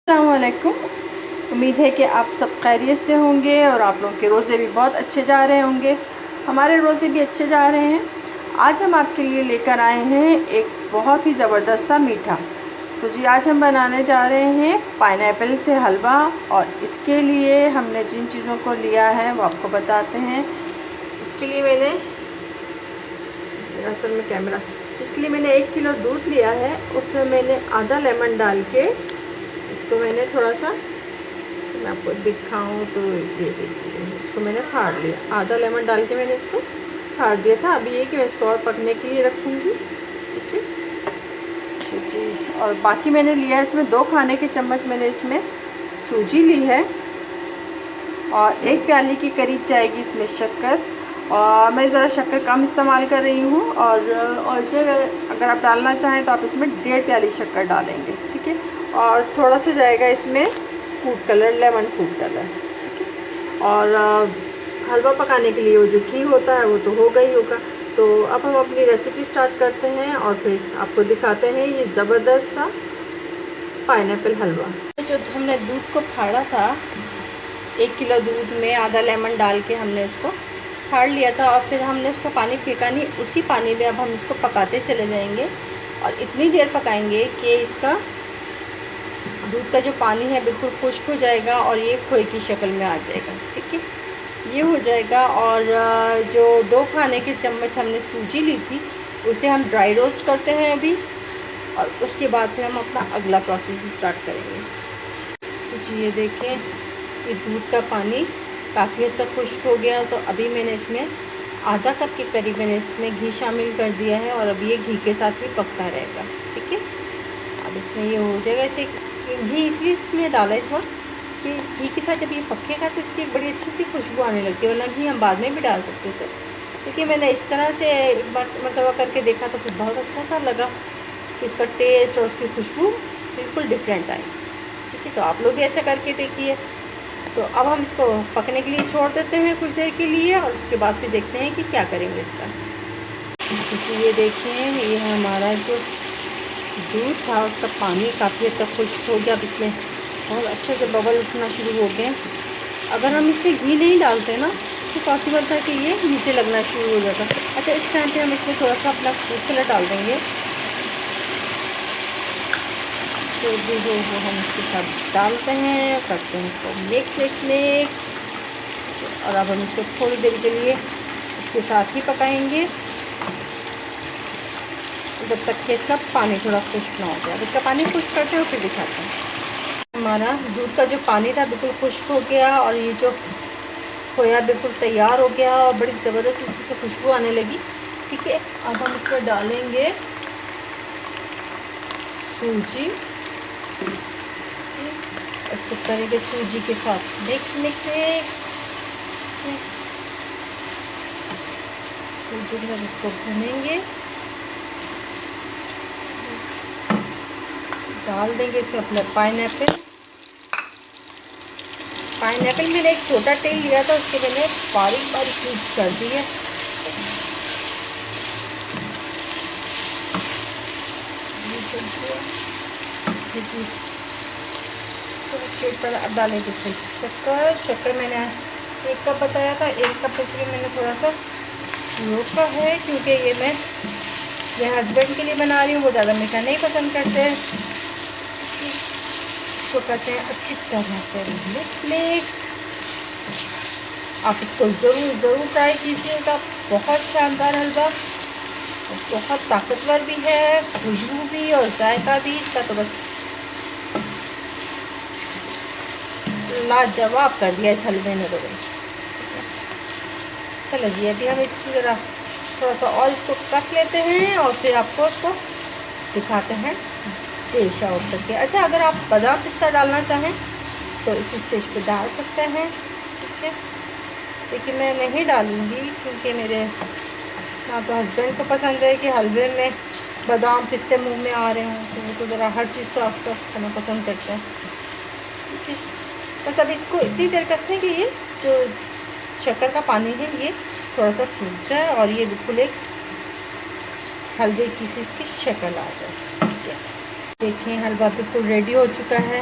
अस्सलाम वालेकुम। उम्मीद है कि आप सब खैरियत से होंगे और आप लोगों के रोज़े भी बहुत अच्छे जा रहे होंगे। हमारे रोज़े भी अच्छे जा रहे हैं। आज हम आपके लिए लेकर आए हैं एक बहुत ही ज़बरदस्त सा मीठा। तो जी आज हम बनाने जा रहे हैं पाइनएप्पल से हलवा, और इसके लिए हमने जिन चीज़ों को लिया है वो आपको बताते हैं। इसके लिए मैंने असल में कैमरा इसके लिए मैंने 1 किलो दूध लिया है। उसमें मैंने आधा लेमन डाल के इसको मैंने थोड़ा सा, मैं आपको दिखाऊं तो ये देखिए, इसको मैंने फाड़ लिया। आधा लेमन डाल के मैंने इसको फाड़ दिया था। अभी ये कि मैं इसको और पकने के लिए रखूँगी। ठीक है जी। और बाकी मैंने लिया है इसमें 2 खाने के चम्मच मैंने इसमें सूजी ली है, और 1 प्याली के करीब जाएगी इसमें शक्कर। और मैं ज़रा शक्कर कम इस्तेमाल कर रही हूँ, और जो अगर आप डालना चाहें तो आप इसमें 1.5 प्याली शक्कर डालेंगे। ठीक है। और थोड़ा सा जाएगा इसमें food colour, lemon food colour. ठीक है। और हलवा पकाने के लिए वो जो घी होता है वो तो होगा ही होगा। तो अब हम अपनी रेसिपी स्टार्ट करते हैं और फिर आपको दिखाते हैं ये ज़बरदस्त सा पाइनएप्पल हलवा। जो हमने दूध को फाड़ा था, 1 किलो दूध में आधा लेमन डाल के हमने उसको फाड़ लिया था, और फिर हमने उसका पानी फेंका नहीं। उसी पानी में अब हम इसको पकाते चले जाएंगे, और इतनी देर पकाएंगे कि इसका दूध का जो पानी है बिल्कुल खुश्क हो जाएगा और ये खोए की शक्ल में आ जाएगा। ठीक है, ये हो जाएगा। और जो 2 खाने के चम्मच हमने सूजी ली थी उसे हम ड्राई रोस्ट करते हैं अभी, और उसके बाद फिर हम अपना अगला प्रोसेस स्टार्ट करेंगे। तो जी ये देखें, ये दूध का पानी काफ़ी हद तक खुश्क हो गया। तो अभी मैंने इसमें आधा कप के करीब मैंने इसमें घी शामिल कर दिया है, और अभी ये घी के साथ ही पकता रहेगा। ठीक है, अब इसमें ये हो जाएगा। ऐसे घी इसलिए इसमें डाला इस वक्त कि घी के साथ जब ये पकेगा तो इसकी बड़ी अच्छी सी खुशबू आने लगती है, वरना घी हम बाद में भी डाल सकते थे। क्योंकि मैंने इस तरह से एक बार मरतबा करके देखा तो फिर बहुत अच्छा सा लगा कि इसका टेस्ट और उसकी खुशबू बिल्कुल डिफरेंट आई। ठीक है, तो आप लोग भी ऐसा करके देखिए। तो अब हम इसको पकने के लिए छोड़ देते हैं कुछ देर के लिए, और उसके बाद फिर देखते हैं कि क्या करेंगे इसका। तो ये देखें, ये हमारा जो दूध था उसका पानी काफ़ी हद तक खुश्क हो गया। अब इसमें बहुत अच्छे से बबल उठना शुरू हो गए। अगर हम इसमें घी नहीं डालते ना तो पॉसिबल था कि ये नीचे लगना शुरू हो जाता। अच्छा, इस टाइम पे हम इसमें थोड़ा सा अपना फूड कलर डाल देंगे, तो जो हम इसके साथ डालते हैं, करते हैं इसको मिक्स। और अब हम इसको थोड़ी देर के लिए इसके साथ ही पकाएंगे जब तक कि इसका पानी थोड़ा खुश्क ना हो जाए। अब इसका पानी खुश्क करते हैं और फिर दिखाते हैं। हमारा दूध का जो पानी था बिल्कुल खुश्क हो गया, और ये जो खोया बिल्कुल तैयार हो गया, और बड़ी ज़बरदस्त इसकी से खुशबू आने लगी। ठीक है, अब हम इसमें डालेंगे सूजी। इसको करेंगे सूजी के साथ मिक्स। सूजी के साथ इसको भूनेंगे, डाल देंगे इसमें अपना पाइनएप्पल। मैंने एक छोटा टेल लिया था, उसके मैंने बारीक पीस कर दी है। पर अब डालेंगे इसमें शक्कर मैंने 1 कप बताया था, 1 कप इसलिए मैंने थोड़ा सा रोका है, क्योंकि ये हस्बैंड के लिए बना रही हूँ, वो ज़्यादा मीठा नहीं पसंद करते। इसको करते हैं अच्छी तरह से मिक्स। आप इसको ज़रूर ट्राई कीजिएगा। बहुत शानदार हलवा, बहुत ताकतवर भी है, खुशबू भी और जायका भी इसका तो बस लाजवाब कर दिया इस हलवे ने। तो चलो जी, अभी हम इसको ज़रा थोड़ा सा और इसको कस लेते हैं, और फिर आपको इसको दिखाते हैं डिश आउट करके। अच्छा, अगर आप बादाम पिस्ता डालना चाहें तो इस स्टेज पे डाल सकते हैं। ठीक है, लेकिन मैं नहीं डालूँगी, क्योंकि मेरे ना तो हस्बैंड को पसंद है कि हलवे में बादाम पिस्ते मुंह में आ रहे हों, तो वो तो ज़रा हर चीज़ सॉफ्ट खाना पसंद करते हैं। ठीक है, बस अब इसको इतनी देर कसते हैं कि ये जो शक्कर का पानी है ये थोड़ा सा सूख जाए, और ये बिल्कुल एक हलवे की सी इसकी शक्ल आ जाए। ठीक है, देखें हलवा बिल्कुल रेडी हो चुका है।